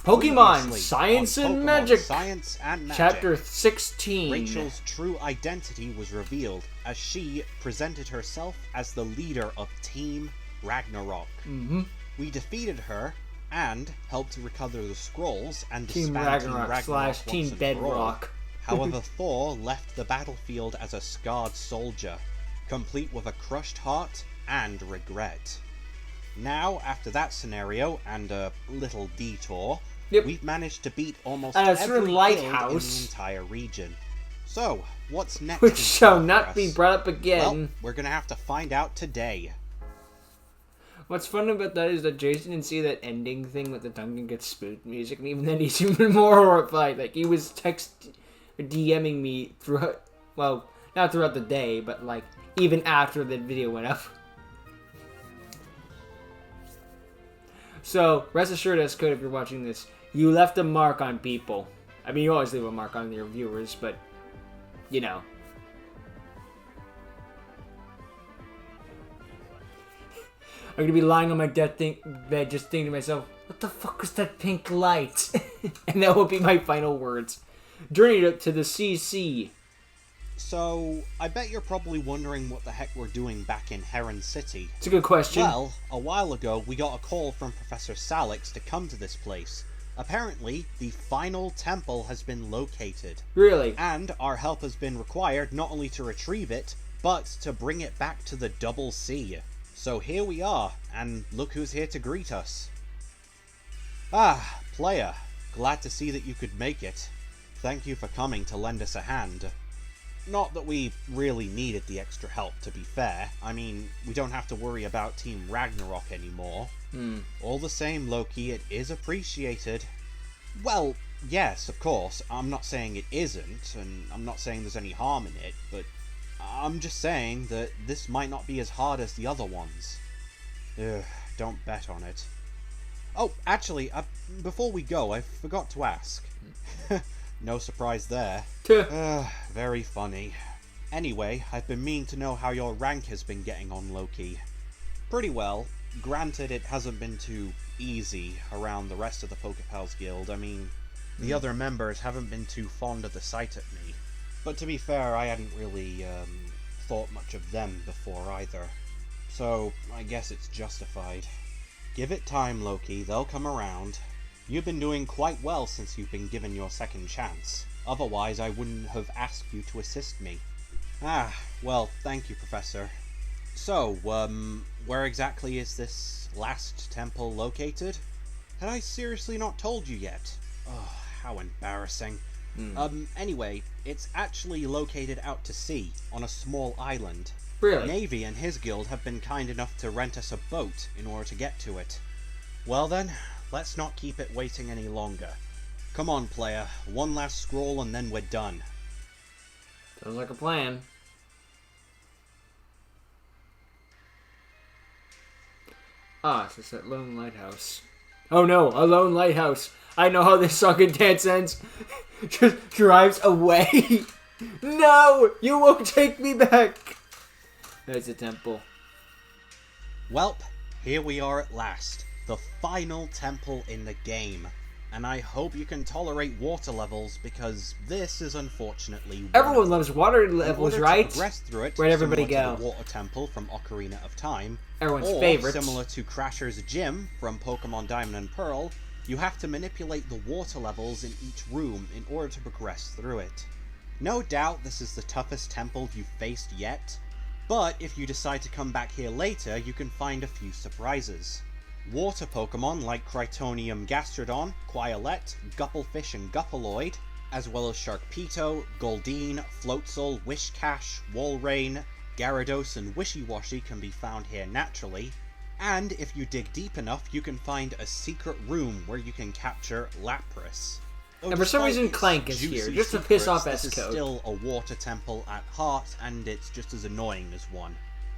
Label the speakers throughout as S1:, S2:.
S1: Pokemon
S2: Previously
S1: Science
S2: on
S1: and
S2: Pokemon
S1: Magic.
S2: Science and Magic.
S1: Chapter 16.
S2: Rachel's true identity was revealed as she presented herself as the leader of Team Ragnarok. We defeated her and helped recover the scrolls and
S1: Team
S2: disband
S1: Ragnarok slash Team
S2: once and for all.
S1: Bedrock.
S2: However, Thor left the battlefield as a scarred soldier, complete with a crushed heart and regret. Now, after that scenario and a little detour, we've managed to beat almost every guild in the entire region. So, what's next?
S1: Which shall not be brought up again.
S2: Well, we're gonna have to find out today.
S1: What's fun about that is that Jason didn't see that ending thing with the Duncan gets spooked music, and even then he's even more horrified. Like, he was DMing me throughout, well, not throughout the day, but like, even after the video went up. So, rest assured, S-Code, if you're watching this, you left a mark on people. I mean, you always leave a mark on your viewers, but, you know. I'm gonna be lying on my bed just thinking to myself, what the fuck was that pink light? And that will be my final words. Journey to the CC.
S2: So, I bet you're probably wondering what the heck we're doing back in Heron City.
S1: It's a good question.
S2: Well, a while ago, we got a call from Professor Salix to come to this place. Apparently, the final temple has been located.
S1: Really?
S2: And our help has been required not only to retrieve it, but to bring it back to the Double C. So here we are, and look who's here to greet us. Ah, player. Glad to see that you could make it. Thank you for coming to lend us a hand. Not that we really needed the extra help, to be fair. I mean, we don't have to worry about Team Ragnarok anymore. All the same, Loki, it is appreciated. Well, yes, of course. I'm not saying it isn't, and I'm not saying there's any harm in it, but I'm just saying that this might not be as hard as the other ones. Ugh, don't bet on it. Oh, actually, before we go, I forgot to ask. No surprise there. Very funny. Anyway, I've been meaning to know how your rank has been getting on, Loki. Pretty well. Granted, it hasn't been too easy around the rest of the Pokepals Guild. I mean, the other members haven't been too fond of the sight of me. But to be fair, I hadn't really thought much of them before either. So, I guess it's justified. Give it time, Loki. They'll come around. You've been doing quite well since you've been given your second chance. Otherwise, I wouldn't have asked you to assist me. Ah, well, thank you, Professor. So, where exactly is this last temple located? Had I seriously not told you yet? Oh, how embarrassing. Anyway, it's actually located out to sea, on a small island.
S1: Really?
S2: Navy and his guild have been kind enough to rent us a boat in order to get to it. Well then, let's not keep it waiting any longer. Come on, player. One last scroll and then we're done.
S1: Sounds like a plan. Ah, so it's that lone lighthouse. Oh no, a lone lighthouse. I know how this song and dance ends. Just drives away. No, you won't take me back. There's the temple.
S2: Welp, here we are at last. The final temple in the game. And I hope you can tolerate water levels, because this is unfortunately...
S1: Everyone loves water levels, right?
S2: To progress through it,
S1: where'd everybody
S2: go?
S1: go?
S2: The water temple from Ocarina of Time.
S1: Everyone's
S2: or
S1: favorite.
S2: Similar to Crasher's Gym from Pokemon Diamond and Pearl, you have to manipulate the water levels in each room in order to progress through it. No doubt this is the toughest temple you've faced yet, but if you decide to come back here later, you can find a few surprises. Water Pokemon like Critonium Gastrodon, Quiolette, Gupplefish and Guppaloid, as well as Sharkpeto, Goldeen, Floatzel, Wishcash, Walrein, Gyarados and Wishiwashi can be found here naturally, and if you dig deep enough you can find a secret room where you can capture Lapras.
S1: And for some reason Clank is here, just to piss off S-Code.
S2: This is still a water temple at heart, and it's just as annoying as one.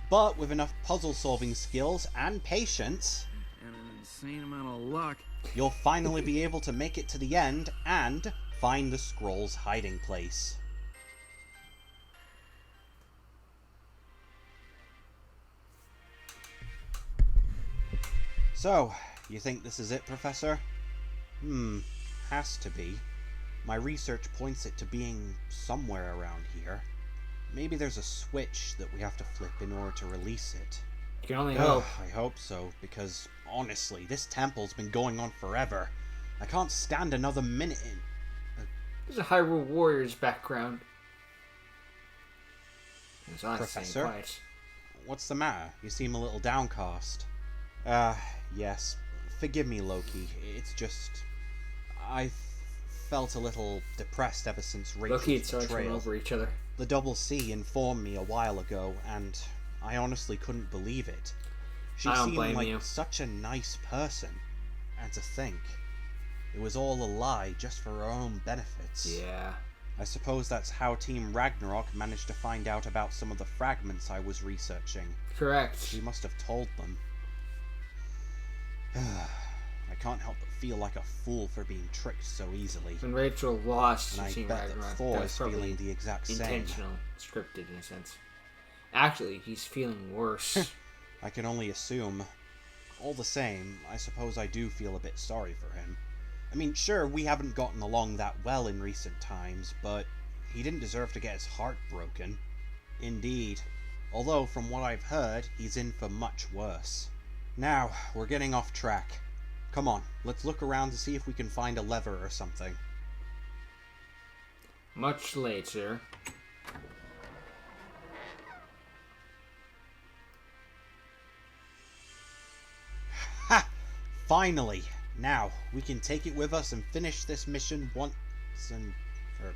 S2: But with enough puzzle solving skills and patience,
S3: and an insane amount of luck,
S2: you'll finally be able to make it to the end and find the scroll's hiding place. So, you think this is it, Professor? Has to be. My research points it to being somewhere around here. Maybe there's a switch that we have to flip in order to release it.
S1: You can only hope.
S2: I hope so, because honestly, this temple's been going on forever. I can't stand another minute in...
S1: There's a Hyrule Warriors background.
S2: Professor? What's the matter? You seem a little downcast. Yes. Forgive me, Loki. It's just... I felt a little depressed ever since Rachel's
S1: Loki and Sarge
S2: betrayal.
S1: went over each other.
S2: The Double C informed me a while ago, and I honestly couldn't believe it. She
S1: I don't
S2: seemed
S1: blame
S2: like
S1: you.
S2: such a nice person. And to think, it was all a lie just for her own benefits.
S1: Yeah.
S2: I suppose that's how Team Ragnarok managed to find out about some of the fragments I was researching.
S1: Correct.
S2: She must have told them. I can't help but feel like a fool for being tricked so easily.
S1: When Rachel lost
S2: And
S1: to
S2: I
S1: Team
S2: bet that
S1: Ragnarok,
S2: Thor
S1: that was
S2: is
S1: probably
S2: feeling the exact same.
S1: intentional, scripted in a sense. Actually, he's feeling worse.
S2: I can only assume. All the same, I suppose I do feel a bit sorry for him. I mean, sure, we haven't gotten along that well in recent times, but he didn't deserve to get his heart broken. Indeed. Although, from what I've heard, he's in for much worse. Now, we're getting off track. Come on, let's look around to see if we can find a lever or something.
S1: Much later.
S2: Ha! Finally! Now, we can take it with us and finish this mission once and for...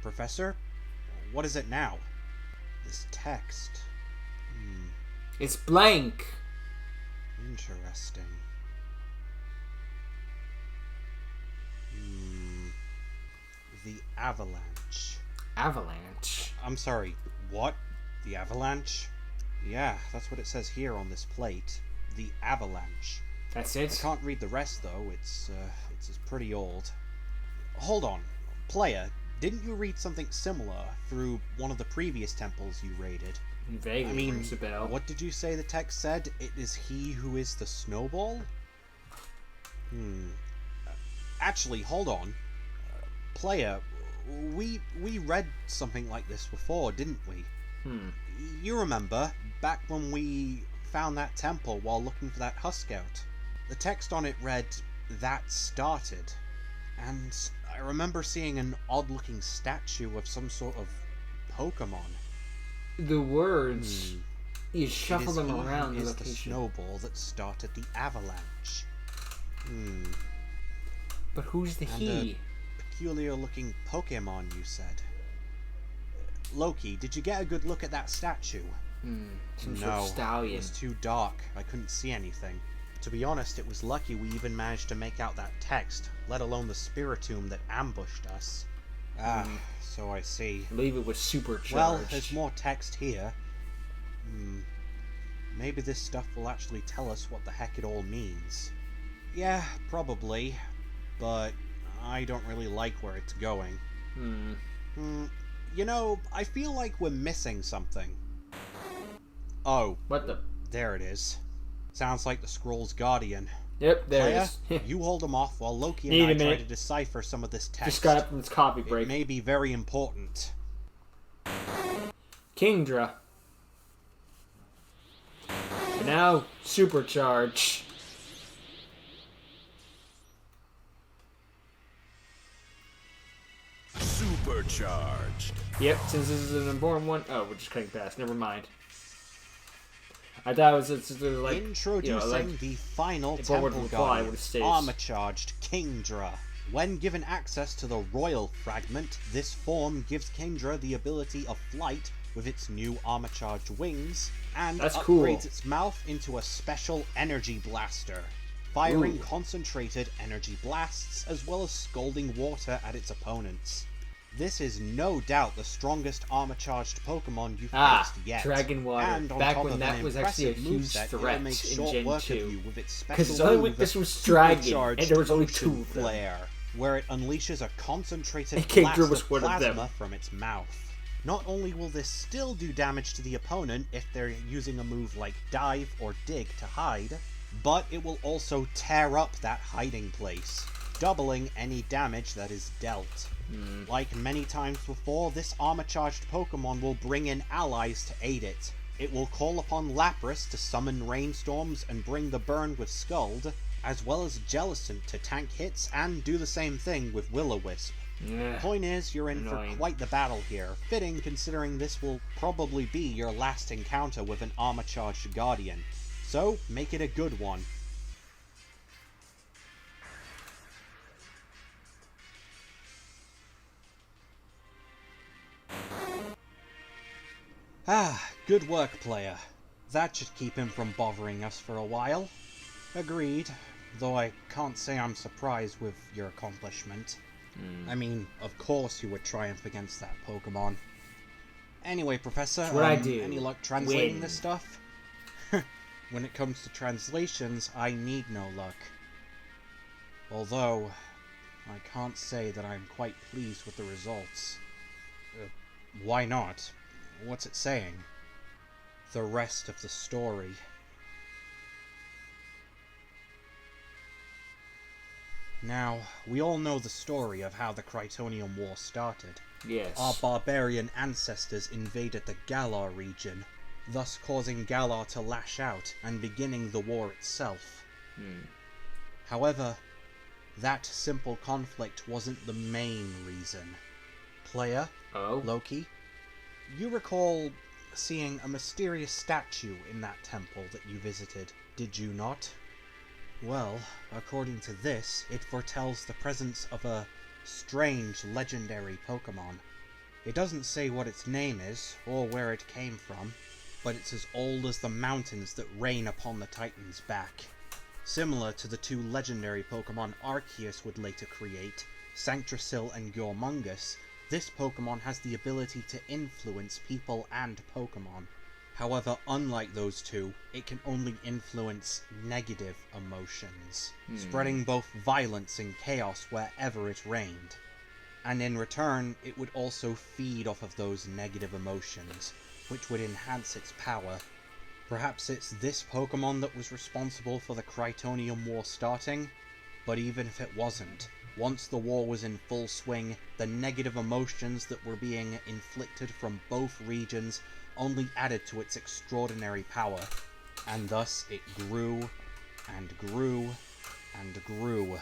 S2: Professor? What is it now? This text.
S1: It's blank.
S2: Interesting. The avalanche.
S1: Avalanche.
S2: I'm sorry, what? The avalanche? Yeah, that's what it says here on this plate. The avalanche.
S1: That's
S2: I
S1: it?
S2: can't read the rest though, it's pretty old. Hold on, player, didn't you read something similar through one of the previous temples you raided?
S1: Vaguely
S2: I mean,
S1: rings a bell.
S2: what did you say the text said? It is he who is the snowball? Actually, hold on. Player, we read something like this before, didn't we? You remember, back when we found that temple while looking for that Huskout. The text on it read, "That started." And I remember seeing an odd-looking statue of some sort of Pokemon.
S1: The words, you shuffle them around the
S2: Is the
S1: location.
S2: snowball that started the avalanche.
S1: But who's the
S2: And
S1: he?
S2: Peculiar-looking Pokemon, you said. Loki, did you get a good look at that statue?
S1: Some sort
S2: No,
S1: of stallion.
S2: it was too dark. I couldn't see anything. To be honest, it was lucky we even managed to make out that text, let alone the Spiritomb that ambushed us. So I see.
S1: I believe it was supercharged.
S2: Well, there's more text here. Maybe this stuff will actually tell us what the heck it all means. Yeah, probably. But I don't really like where it's going. You know, I feel like we're missing something. Oh,
S1: What the?
S2: there it is. Sounds like the Scroll's Guardian.
S1: Yep, there
S2: Player,
S1: it is.
S2: you hold them off while Loki
S1: Need
S2: and
S1: a
S2: I try
S1: minute.
S2: to decipher some of this text.
S1: Just got up from its coffee
S2: It
S1: break.
S2: may be very important.
S1: Kingdra. And now, supercharge.
S3: Supercharged.
S1: Yep, since this is an important one. Oh, we're just cutting past. Never mind. I thought it was like
S2: Introducing the final
S1: if I were to
S2: temple
S1: reply,
S2: guardian,
S1: it would've stayed.
S2: Armor-charged Kingdra. When given access to the Royal Fragment, this form gives Kingdra the ability of flight with its new armor-charged wings, and
S1: That's
S2: upgrades
S1: cool.
S2: its mouth into a special energy blaster, firing
S1: Ooh.
S2: concentrated energy blasts as well as scalding water at its opponents. This is no doubt the strongest armor-charged Pokemon you've faced yet.
S1: Dragon Water.
S2: And on
S1: Back
S2: top
S1: when
S2: of
S1: that
S2: an
S1: was actually a
S2: impressive
S1: huge
S2: moveset, it'll
S1: threat
S2: make
S1: in
S2: short
S1: Gen
S2: work
S1: 2.
S2: of you with its
S1: Because
S2: special
S1: its only
S2: move,
S1: weakness was Dragon,
S2: Supercharged
S1: and there was only
S2: Ocean
S1: 2 of them.
S2: Flare, where it unleashes a concentrated
S1: And Kingdra
S2: blast
S1: was
S2: of
S1: one of them.
S2: plasma from its mouth. Not only will this still do damage to the opponent if they're using a move like Dive or Dig to hide, but it will also tear up that hiding place, doubling any damage that is dealt. Like many times before, this armor-charged Pokemon will bring in allies to aid it. It will call upon Lapras to summon rainstorms and bring the burn with Scald, as well as Jellicent to tank hits and do the same thing with Will-O-Wisp.
S1: Yeah.
S2: Point is, you're in
S1: Annoying.
S2: for quite the battle here, fitting considering this will probably be your last encounter with an armor-charged Guardian. So, make it a good one. Good work, player. That should keep him from bothering us for a while. Agreed, though I can't say I'm surprised with your accomplishment. I mean, of course you would triumph against that Pokemon. Anyway, Professor,
S1: what I do.
S2: any luck translating
S1: Win.
S2: this stuff? When it comes to translations, I need no luck. Although, I can't say that I'm quite pleased with the results. Why not? What's it saying? The rest of the story. Now, we all know the story of how the Krytonian War started.
S1: Yes.
S2: Our barbarian ancestors invaded the Galar region, thus causing Galar to lash out and beginning the war itself. However, that simple conflict wasn't the main reason. Player,
S1: Oh?
S2: Loki, you recall seeing a mysterious statue in that temple that you visited, did you not? Well, according to this, it foretells the presence of a strange legendary Pokemon. It doesn't say what its name is, or where it came from, but it's as old as the mountains that rain upon the Titan's back. Similar to the two legendary Pokemon Arceus would later create, Sanctrosil and Gormungus, this Pokemon has the ability to influence people and Pokemon. However, unlike those two, it can only influence negative emotions, spreading both violence and chaos wherever it reigned. And in return, it would also feed off of those negative emotions, which would enhance its power. Perhaps it's this Pokemon that was responsible for the Krytonian War starting? But even if it wasn't, once the war was in full swing, the negative emotions that were being inflicted from both regions only added to its extraordinary power, and thus it grew, and grew, and grew,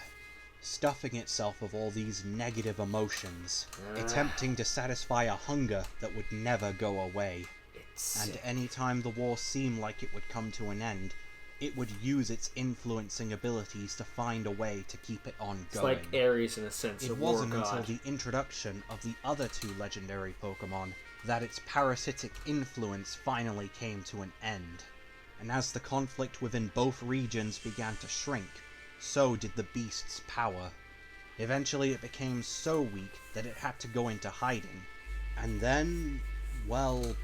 S2: stuffing itself with all these negative emotions, attempting to satisfy a hunger that would never go away. And any time the war seemed like it would come to an end, it would use its influencing abilities to find a way to keep it on
S1: It's
S2: going.
S1: like Ares in a sense,
S2: It
S1: a war
S2: wasn't
S1: god.
S2: until the introduction of the other two legendary Pokemon that its parasitic influence finally came to an end. And as the conflict within both regions began to shrink, so did the beast's power. Eventually it became so weak that it had to go into hiding. And then, well,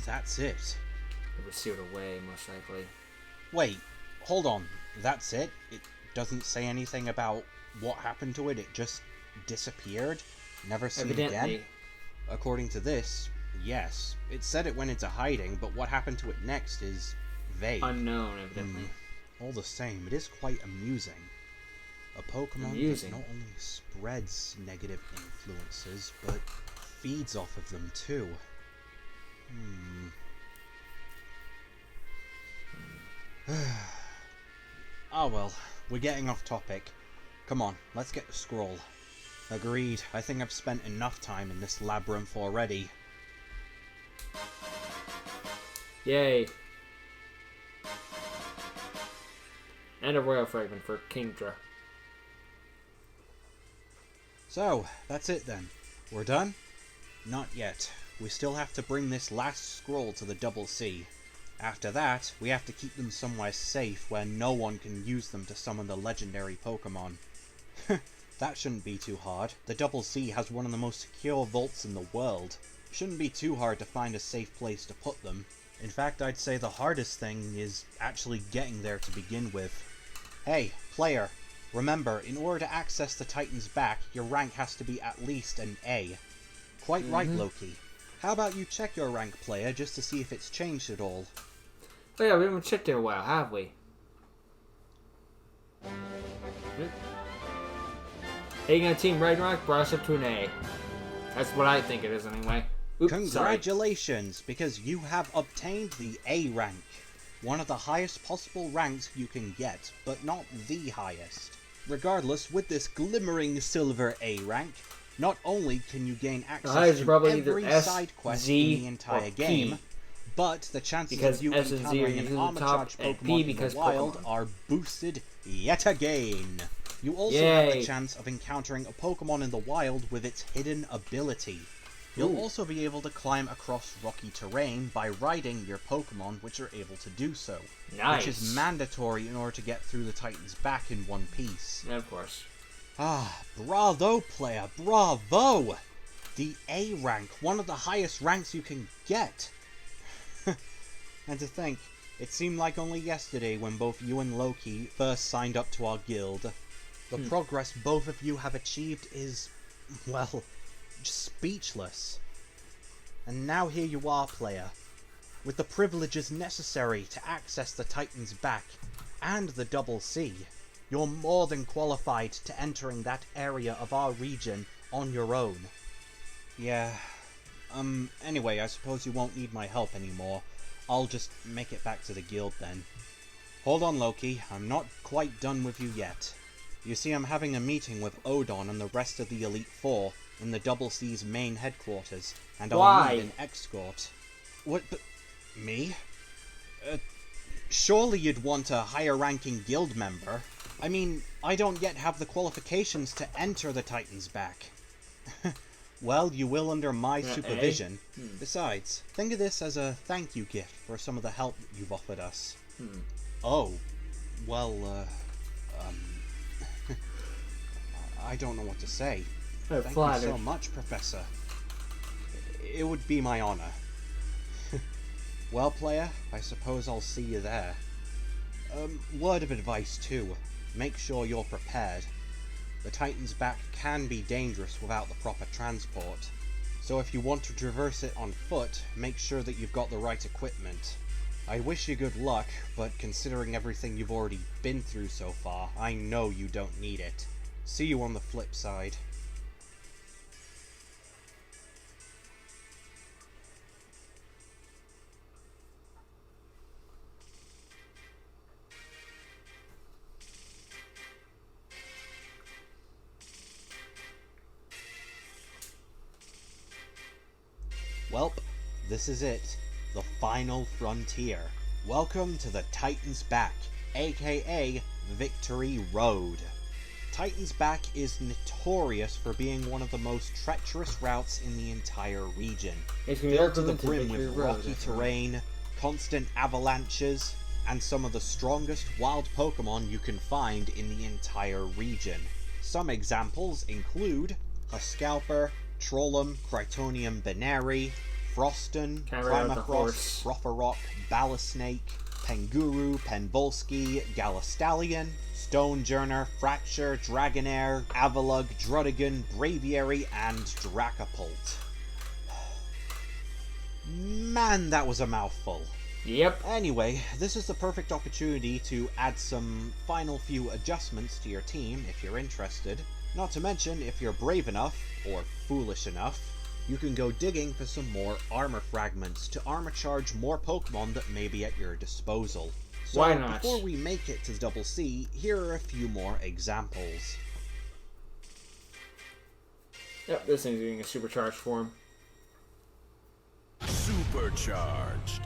S2: that's it.
S1: It was sealed away, most likely.
S2: Wait, hold on. That's it? It doesn't say anything about what happened to it? It just disappeared? Never seen
S1: Evidently.
S2: again? According to this, yes. It said it went into hiding, but what happened to it next is vague.
S1: Unknown, evidently.
S2: All the same, it is quite amusing. A Pokemon
S1: Amusing.
S2: that not only spreads negative influences, but feeds off of them too. Ah well, we're getting off topic. Come on, let's get the scroll. Agreed, I think I've spent enough time in this labyrinth already.
S1: Yay. And a royal fragment for Kingdra.
S2: So, that's it then. We're done? Not yet. We still have to bring this last scroll to the Double C. After that, we have to keep them somewhere safe where no one can use them to summon the legendary Pokemon. That shouldn't be too hard. The Double C has one of the most secure vaults in the world. Shouldn't be too hard to find a safe place to put them. In fact, I'd say the hardest thing is actually getting there to begin with. Hey, player, remember, in order to access the Titan's back, your rank has to be at least an A. Quite right, Loki. How about you check your rank, player, just to see if it's changed at all?
S1: Oh yeah, we haven't checked in a while, have we? Taking a Team Ragnarok brought us up to an A. That's what I think it is anyway. Oops,
S2: Congratulations, because you have obtained the A rank. One of the highest possible ranks you can get, but not the highest. Regardless, with this glimmering silver A rank, not only can you gain access to every side quest in the entire game, but the chances of you encountering an armor-charged Pokemon in the wild are boosted yet again. You also have the chance of encountering a Pokemon in the wild with its hidden ability. You'll also be able to climb across rocky terrain by riding your Pokemon, which are able to do so.
S1: Nice.
S2: Which is mandatory in order to get through the Titan's back in one piece.
S1: Of course.
S2: Ah, bravo, player, bravo! The A rank, one of the highest ranks you can get. And to think, it seemed like only yesterday when both you and Loki first signed up to our guild. The progress both of you have achieved is, well, just speechless. And now here you are, player, with the privileges necessary to access the Titan's back and the Double C. You're more than qualified to entering that area of our region on your own. Yeah, anyway, I suppose you won't need my help anymore. I'll just make it back to the guild then. Hold on, Loki, I'm not quite done with you yet. You see, I'm having a meeting with Odon and the rest of the Elite Four in the Double C's main headquarters, and I'll need an escort. What, but... me? Surely you'd want a higher-ranking guild member. I mean, I don't yet have the qualifications to enter the Titan's back. Well, you will under my supervision. Besides, think of this as a thank you gift for some of the help you've offered us. Oh, well, I don't know what to say. Thank you so much, Professor. It would be my honor. Well, player, I suppose I'll see you there. Word of advice too. Make sure you're prepared. The Titan's back can be dangerous without the proper transport. So if you want to traverse it on foot, make sure that you've got the right equipment. I wish you good luck, but considering everything you've already been through so far, I know you don't need it. See you on the flip side. Welp, this is it. The final frontier. Welcome to the Titan's Back, aka Victory Road. Titan's Back is notorious for being one of the most treacherous routes in the entire region. Filled to the brim with rocky terrain, constant avalanches, and some of the strongest wild Pokemon you can find in the entire region. Some examples include Huscalper, Trollum, Critonium Benary, Froston, Primacross, Rothorok, Ballasnake, Penguru, Penvolsky, Gallastallion, Stonejourner, Fracture, Dragonair, Avalugg, Drudigan, Braviary, and Dracopult. Man, that was a mouthful.
S1: Yep.
S2: Anyway, this is the perfect opportunity to add some final few adjustments to your team if you're interested. Not to mention, if you're brave enough, or foolish enough, you can go digging for some more armor fragments to armor charge more Pokemon that may be at your disposal. So
S1: why not?
S2: Before we make it to Double C, here are a few more examples.
S1: Yep, this thing's getting a supercharged form.
S3: Supercharged.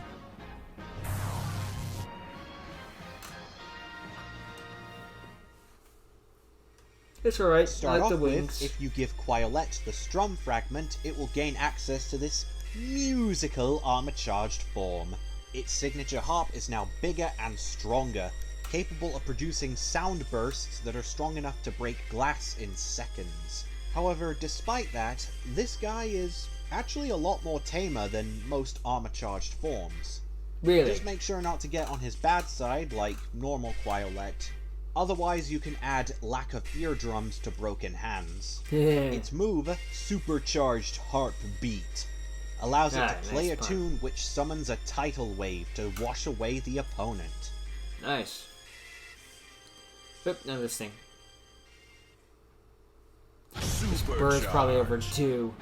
S1: It's alright.
S2: Start off
S1: the
S2: with,
S1: wings.
S2: if you give Quiolette the Strum Fragment, it will gain access to this musical armor-charged form. Its signature harp is now bigger and stronger, capable of producing sound bursts that are strong enough to break glass in seconds. However, despite that, this guy is actually a lot more tamer than most armor-charged forms.
S1: Really?
S2: Just make sure not to get on his bad side, like normal Quiolette. Otherwise, you can add Lack of Eardrums to Broken Hands. Its move, Supercharged Heartbeat, allows it to play a tune which summons a tidal wave to wash away the opponent.
S1: Nice. Oop, now this thing. Burr's probably over 2.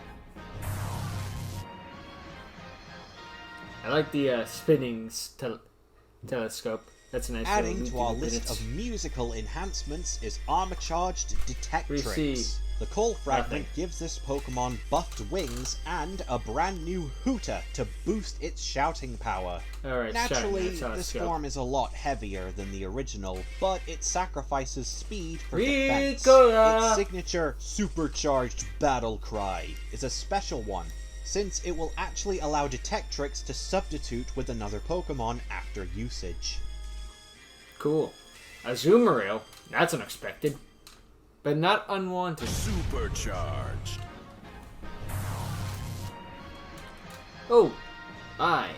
S1: I like the spinning telescope. That's a nice.
S2: Adding to our list of musical enhancements is armor-charged Detectrix. The Coal Fragment gives this Pokemon buffed wings and a brand new Hooter to boost its shouting power.
S1: Alright,
S2: naturally, this form is a lot heavier than the original, but it sacrifices speed for defense. Its signature supercharged battle cry is a special one, since it will actually allow Detectrix to substitute with another Pokemon after usage.
S1: Cool. Azumarill? That's unexpected. But not unwanted.
S3: Supercharged.
S1: Oh, aye.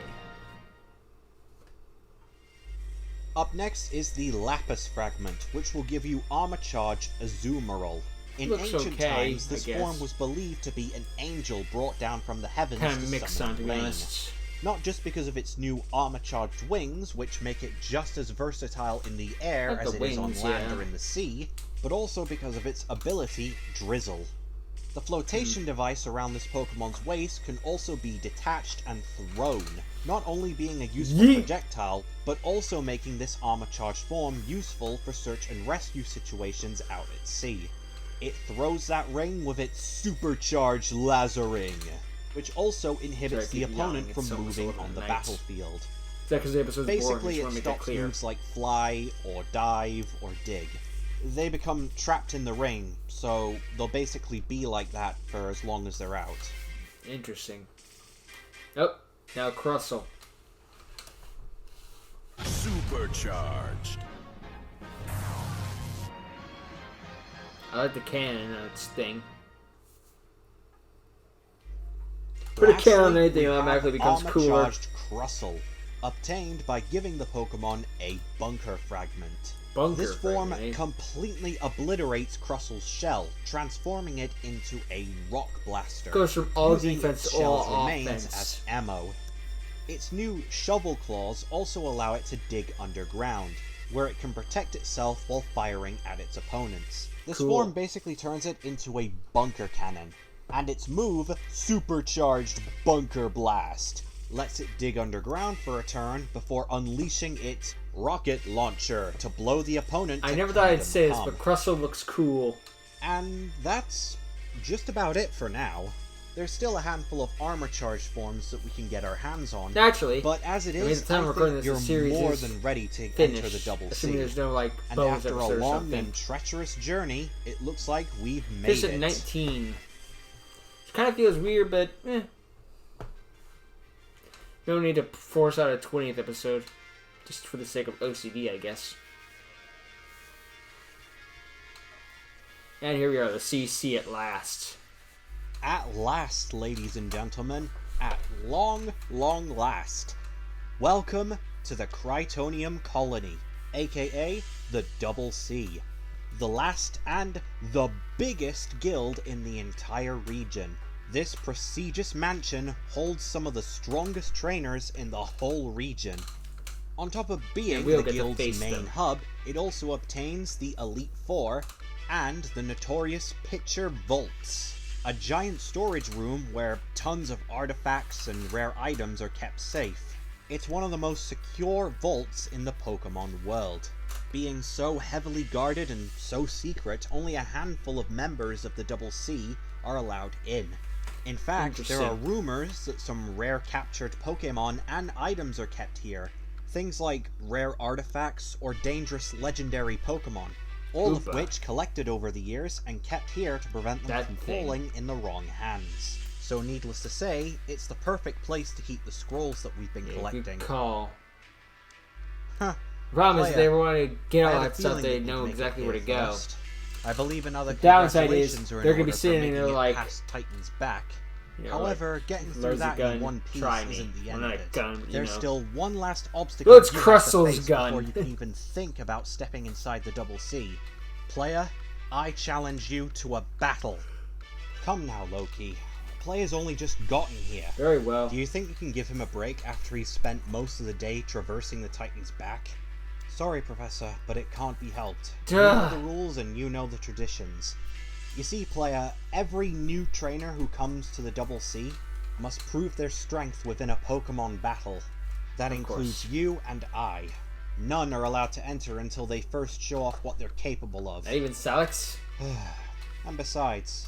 S2: Up next is the Lapis Fragment, which will give you Armor Charge Azumarill. In ancient times, this form was believed to be an angel brought down from the heavens to summon rain. Not just because of its new armor-charged wings, which make it just as versatile in the air as it is on land or in the sea, but also because of its ability, Drizzle. The flotation device around this Pokemon's waist can also be detached and thrown, not only being a useful projectile, but also making this armor-charged form useful for search and rescue situations out at sea. It throws that ring with its supercharged Lazaring, which also inhibits the opponent from moving on the battlefield. Basically, it stops moves like fly, or dive, or dig. They become trapped in the ring, so they'll basically be like that for as long as they're out.
S1: Interesting. Oh, now Crustle.
S3: Supercharged.
S1: I like the cannon on its thing. Put a cannon on anything, it automatically becomes cooler.
S2: Armor-charged Crustle, obtained by giving the Pokemon a Bunker Fragment. This form completely obliterates Crussle's shell, transforming it into a Rock Blaster.
S1: Goes from all defense to all
S2: remains
S1: offense.
S2: as ammo. Its new Shovel Claws also allow it to dig underground, where it can protect itself while firing at its opponents. This form basically turns it into a bunker cannon, and its move, Supercharged Bunker Blast, lets it dig underground for a turn before unleashing its Rocket Launcher to blow the opponent.
S1: I never thought I'd say this, but Crustle looks cool.
S2: And that's just about it for now. There's still a handful of armor-charged forms that we can get our hands on.
S1: Naturally.
S2: But as it is, I think you're more than ready to enter the Double C.
S1: There's no, like,
S2: and after a long and treacherous journey, it looks like we've made
S1: it. This is 19. It kind of feels weird, but eh. We don't need to force out a 20th episode. Just for the sake of OCD, I guess. And here we are, the CC at last.
S2: At last, ladies and gentlemen. At long, long last. Welcome to the Crytonium Colony, aka the Double C. The last and the biggest guild in the entire region. This prestigious mansion holds some of the strongest trainers in the whole region. On top of being the guild's main hub, it also obtains the Elite Four and the notorious Pitcher Vaults, a giant storage room where tons of artifacts and rare items are kept safe. It's one of the most secure vaults in the Pokemon world. Being so heavily guarded and so secret, only a handful of members of the Double C are allowed in. In fact, there are rumors that some rare captured Pokemon and items are kept here. Things like rare artifacts or dangerous legendary Pokemon, all of which collected over the years and kept here to prevent them from falling in the wrong hands. So needless to say, it's the perfect place to keep the scrolls that we've been collecting.
S1: Good call.
S2: Huh.
S1: Problem is, they want to get all that stuff, they know exactly where to go.
S2: I believe another
S1: downside is they're going to be sitting there like
S2: Titan's back.
S1: You know,
S2: however,
S1: like,
S2: getting through that in one piece isn't the end of it.
S1: Gun,
S2: There's
S1: know.
S2: still one last obstacle
S1: well, it's Crustle's gun.
S2: before you can even think about stepping inside the Double C. Player, I challenge you to a battle. Come now, Loki. Player's only just gotten here.
S1: Very well.
S2: Do you think you can give him a break after he's spent most of the day traversing the Titan's back? Sorry, Professor, but it can't be helped. You know the rules and you know the traditions. You see, player, every new trainer who comes to the Double C must prove their strength within a Pokemon battle. That includes you and I. None are allowed to enter until they first show off what they're capable of.
S1: Not even Alex.
S2: And besides,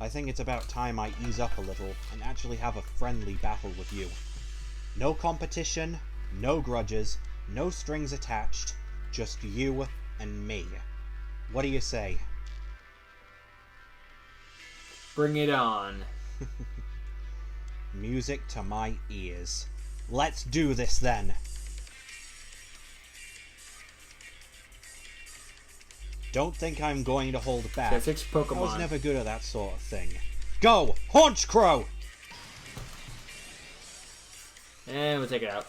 S2: I think it's about time I ease up a little and actually have a friendly battle with you. No competition, no grudges, no strings attached, just you and me. What do you say?
S1: Bring it on.
S2: Music to my ears. Let's do this then. Don't think I'm going to hold back.
S1: That's 6 Pokemon.
S2: I was never good at that sort of thing. Go! Haunch Crow!
S1: And we'll take it out.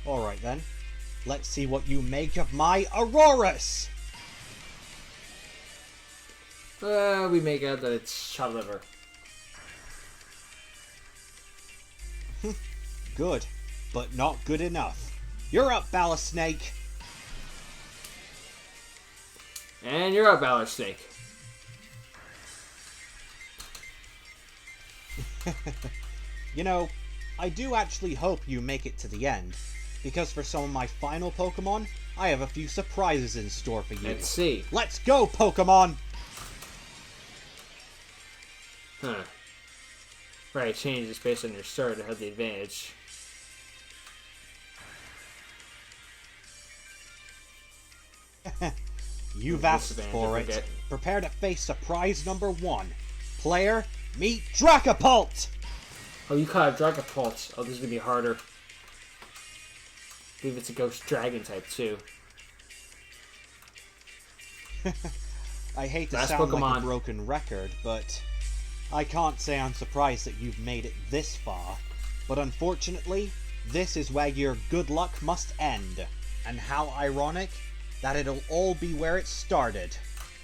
S2: Alright then. Let's see what you make of my Auroras!
S1: We make out that it's shot liver.
S2: Good, but not good enough. You're up, Ballast Snake!
S1: And you're up, Ballast Snake.
S2: You know, I do actually hope you make it to the end, because for some of my final Pokemon, I have a few surprises in store for you.
S1: Let's see.
S2: Let's go, Pokemon!
S1: Huh. Right, change this based on your start to have the advantage.
S2: You've asked for it. Prepare to face surprise number 1. Player, meet Dracopult!
S1: Oh, you caught a Dragapult. Oh, this is gonna be harder. I believe it's a Ghost Dragon type too.
S2: I hate to
S1: Last
S2: sound like
S1: Pokemon.
S2: a broken record, but I can't say I'm surprised that you've made it this far. But unfortunately, this is where your good luck must end. And how ironic that it'll all be where it started.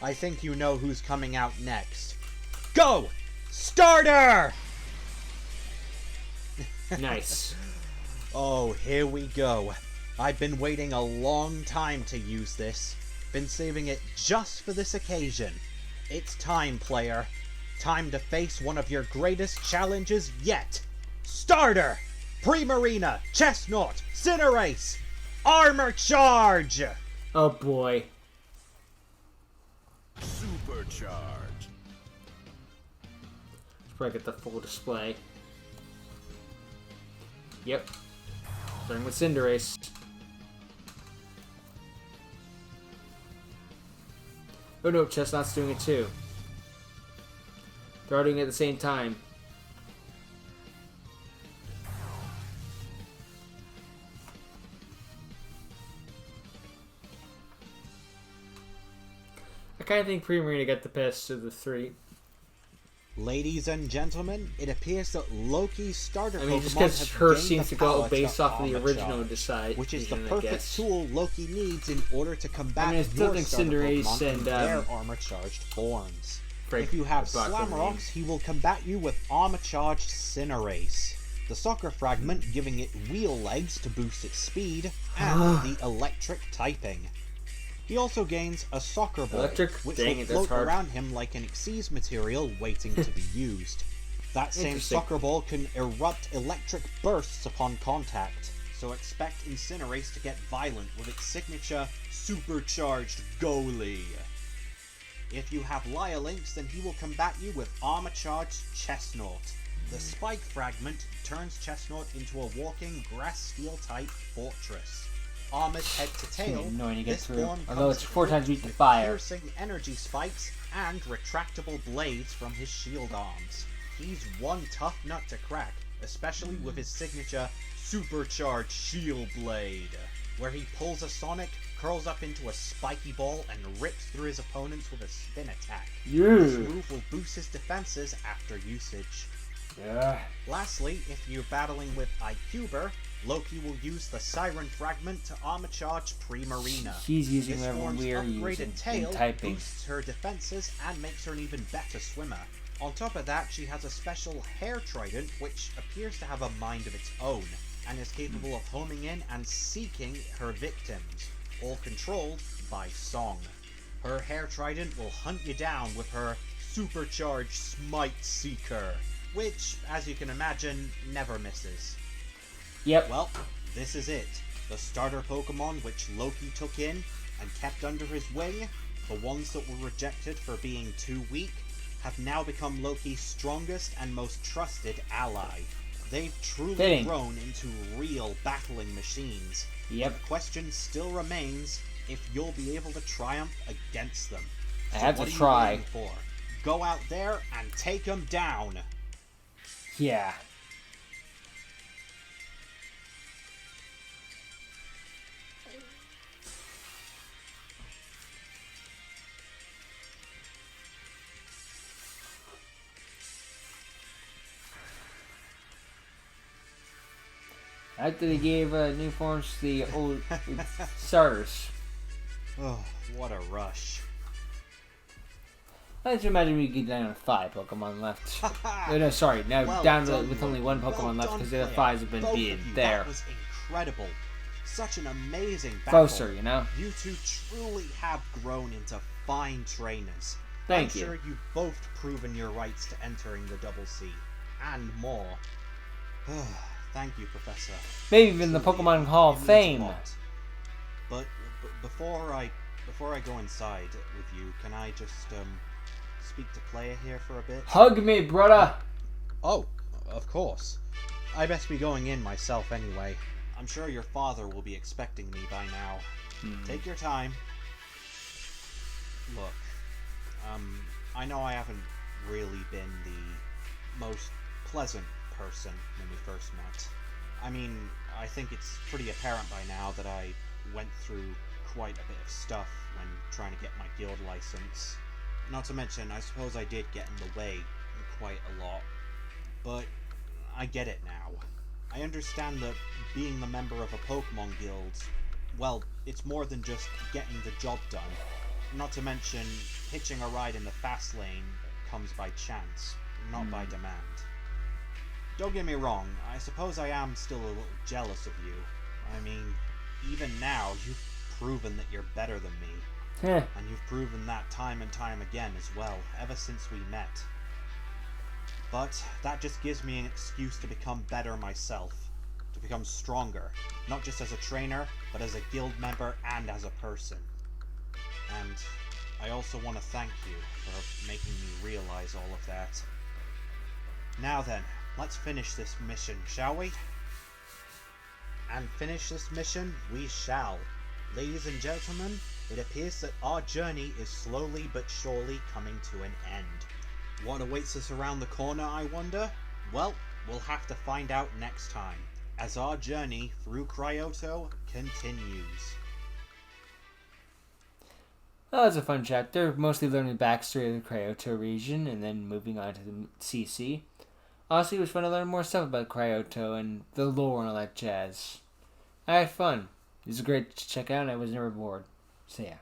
S2: I think you know who's coming out next. Go! Starter!
S1: Nice.
S2: Oh, here we go. I've been waiting a long time to use this. Been saving it just for this occasion. It's time, player. Time to face one of your greatest challenges yet. Starter! Primarina, Chestnut, Cinderace, Armor Charge!
S1: Oh boy.
S3: Supercharged.
S1: Let's probably get the full display. Yep. Starting with Cinderace. Oh no, Chestnut's doing it too. They're all doing it at the same time. I kind of think Primarina got the best of the 3.
S2: Ladies and gentlemen, it appears that Loki's starter
S1: I mean,
S2: Pokemon
S1: just because
S2: has
S1: her
S2: gained
S1: seems
S2: the
S1: to go
S2: power
S1: based
S2: to
S1: off of the
S2: Armor
S1: original
S2: Charge, which is the
S1: I
S2: perfect
S1: guess.
S2: tool Loki needs in order to combat
S1: I mean, I still
S2: your
S1: think
S2: starter
S1: Cinderace
S2: Pokemon
S1: and,
S2: their armor-charged forms.
S1: Frank
S2: If you have
S1: is back from the
S2: Slamrox, he will combat you with armor-charged Cinderace. The Soccer Fragment giving it wheel legs to boost its speed, and the electric typing. He also gains a Soccer Ball,
S1: Electric?
S2: which
S1: Dang
S2: will
S1: it, that's
S2: float
S1: hard.
S2: around him like an Xyz material waiting to be used. That same
S1: Interesting.
S2: Soccer Ball can erupt electric bursts upon contact, so expect Incinerate to get violent with its signature Supercharged Goalie. If you have Lyolinx, then he will combat you with Armor-Charged Chestnut. The Spike Fragment turns Chestnut into a walking Grass-Steel-type fortress. Armored head to tail,
S1: annoying to get
S2: this
S1: through.
S2: form
S1: Although
S2: comes
S1: it's 4 times weak to
S2: with
S1: fire.
S2: piercing energy spikes and retractable blades from his shield arms. He's one tough nut to crack, especially with his signature Supercharged Shield Blade, where he pulls a Sonic, curls up into a spiky ball, and rips through his opponents with a spin attack. This move will boost his defenses after usage.
S1: Yeah.
S2: Lastly, if you're battling with IQber, Loki will use the Siren Fragment to Armor Charge Primarina.
S1: He's using
S2: This
S1: whatever
S2: form's
S1: we're
S2: upgraded
S1: using
S2: tail
S1: in typing.
S2: boosts her defenses and makes her an even better swimmer. On top of that, she has a special hair trident which appears to have a mind of its own, and is capable of homing in and seeking her victims. all controlled by song. Her hair trident will hunt you down with her supercharged Smite Seeker, which, as you can imagine, never misses.
S1: Yep.
S2: Well, this is it. The starter Pokemon which Loki took in and kept under his wing, the ones that were rejected for being too weak, have now become Loki's strongest and most trusted ally. They've truly grown into real battling machines.
S1: Yep.
S2: The question still remains if you'll be able to triumph against them.
S1: I
S2: So
S1: have
S2: what
S1: to
S2: are you
S1: try.
S2: waiting for? Go out there and take them down.
S1: Yeah. After they gave new forms to the old starters.
S2: Oh, what a rush.
S1: I just imagine we get down to 5 Pokemon left. No, sorry, now
S2: Well
S1: down to
S2: done,
S1: with only
S2: Loki.
S1: 1 Pokemon
S2: Well
S1: left
S2: done,
S1: because the other
S2: player.
S1: 5s have been
S2: Both
S1: being
S2: of you,
S1: there.
S2: That was incredible. Such an amazing battle.
S1: Closer, you know?
S2: You two truly have grown into fine trainers.
S1: Thank
S2: I'm
S1: you.
S2: sure you've both proven your rights to entering the Double C, and more. Thank you, Professor.
S1: Maybe even the
S2: Truly,
S1: Pokemon Hall of
S2: it means a
S1: Fame.
S2: lot. But before I go inside with you, can I just speak to Player here for a bit?
S1: Hug me, brother!
S2: Oh, of course. I best be going in myself anyway. I'm sure your father will be expecting me by now. Take your time. Look, I know I haven't really been the most pleasant person when we first met. I mean, I think it's pretty apparent by now that I went through quite a bit of stuff when trying to get my guild license. Not to mention, I suppose I did get in the way quite a lot. But I get it now. I understand that being the member of a Pokemon guild, well, it's more than just getting the job done. Not to mention, hitching a ride in the fast lane comes by chance, not by demand. Don't get me wrong, I suppose I am still a little jealous of you. I mean, even now, you've proven that you're better than me. And you've proven that time and time again as well, ever since we met. But that just gives me an excuse to become better myself. To become stronger, not just as a trainer, but as a guild member and as a person. And I also want to thank you for making me realize all of that. Now then, let's finish this mission, shall we? And finish this mission we shall. Ladies and gentlemen, it appears that our journey is slowly but surely coming to an end. What awaits us around the corner, I wonder? Well, we'll have to find out next time, as our journey through Cryoto continues.
S1: That was a fun chapter, mostly learning the backstory of the Cryoto region and then moving on to the CC. Honestly, it was fun to learn more stuff about Cryoto and the lore and all that jazz. I had fun. It was great to check out and I was never bored. So yeah.